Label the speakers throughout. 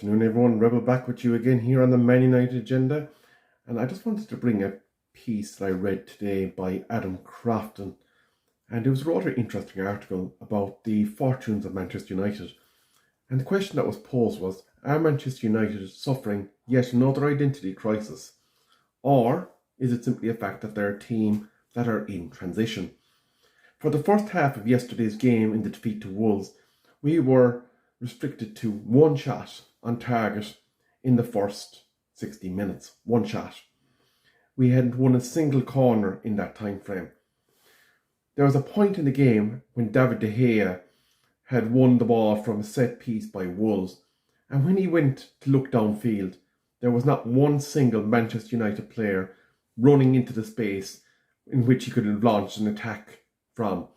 Speaker 1: afternoon, everyone. Rebel back with you again here on the Man United agenda. And I just wanted to bring a piece that I read today by Adam Crafton. And it was a rather interesting article about the fortunes of Manchester United. And the question that was posed was, are Manchester United suffering yet another identity crisis? Or is it simply a fact that they're a team that are in transition? For the first half of yesterday's game in the defeat to Wolves, we were restricted to one shot on target in the first 60 minutes. One shot. We hadn't won a single corner in that time frame. There was a point in the game when David De Gea had won the ball from a set piece by Wolves, and when he went to look downfield, there was not one single Manchester United player running into the space in which he could have launched an attack from.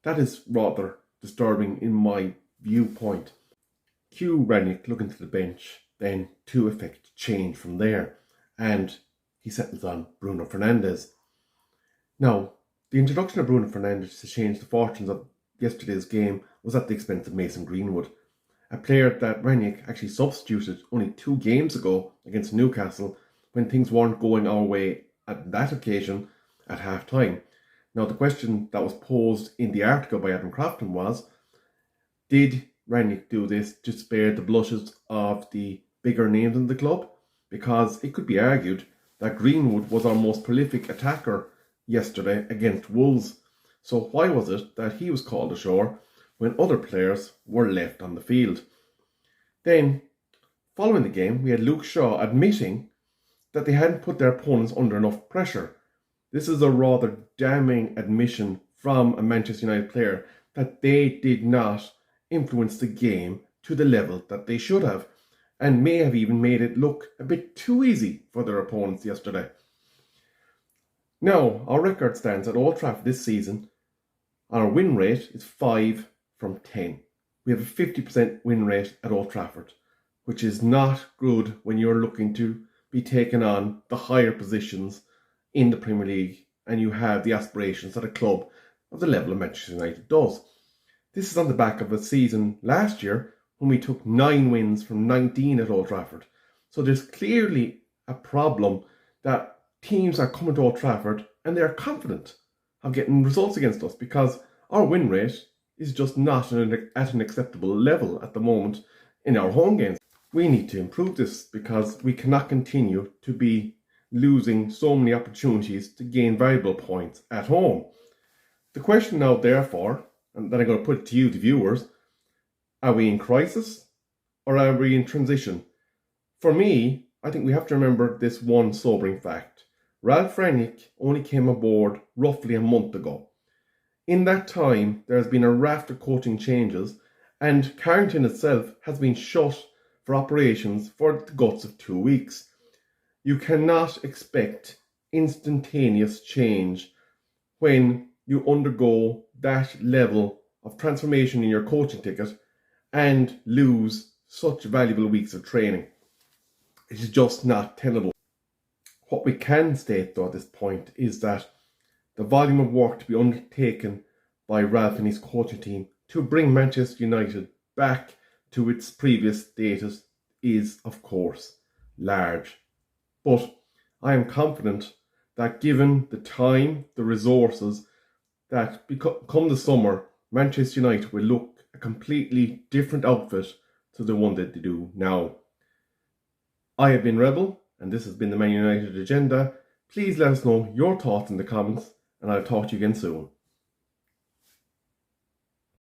Speaker 1: That is rather disturbing in my viewpoint. Cue Rangnick looking to the bench, then to effect change from there, and he settles on Bruno Fernandes. Now, the introduction of Bruno Fernandes to change the fortunes of yesterday's game was at the expense of Mason Greenwood, a player that Rangnick actually substituted only 2 games ago against Newcastle when things weren't going our way at that occasion at half-time. Now, the question that was posed in the article by Adam Crafton was, did Rangnick do this to spare the blushes of the bigger names in the club? Because it could be argued that Greenwood was our most prolific attacker yesterday against Wolves. So why was it that he was called ashore when other players were left on the field? Then, following the game, we had Luke Shaw admitting that they hadn't put their opponents under enough pressure. This is a rather damning admission from a Manchester United player that they did not influence the game to the level that they should have, and may have even made it look a bit too easy for their opponents yesterday. Now, our record stands at Old Trafford this season. Our win rate is 5 from 10. We have a 50% win rate at Old Trafford, which is not good when you're looking to be taking on the higher positions in the Premier League and you have the aspirations that a club of the level of Manchester United does. This is on the back of a season last year when we took 9 wins from 19 at Old Trafford. So there's clearly a problem that teams are coming to Old Trafford and they're confident of getting results against us because our win rate is just not at an acceptable level at the moment in our home games. We need to improve this because we cannot continue to be losing so many opportunities to gain valuable points at home. The question now, therefore, and then I'm going to put it to you, the viewers, are we in crisis or are we in transition? For me, I think we have to remember this one sobering fact. Ralph Rangnick only came aboard roughly a month ago. In that time, there has been a raft of coaching changes and Carrington itself has been shut for operations for the guts of 2 weeks. You cannot expect instantaneous change when you undergo that level of transformation in your coaching ticket and lose such valuable weeks of training. It is just not tenable. What we can state though at this point is that the volume of work to be undertaken by Ralph and his coaching team to bring Manchester United back to its previous status is, of course, large. But I am confident that given the time, the resources, that come the summer, Manchester United will look a completely different outfit to the one that they do now. I have been Rebel, and this has been the Man United Agenda. Please let us know your thoughts in the comments, and I'll talk to you again soon.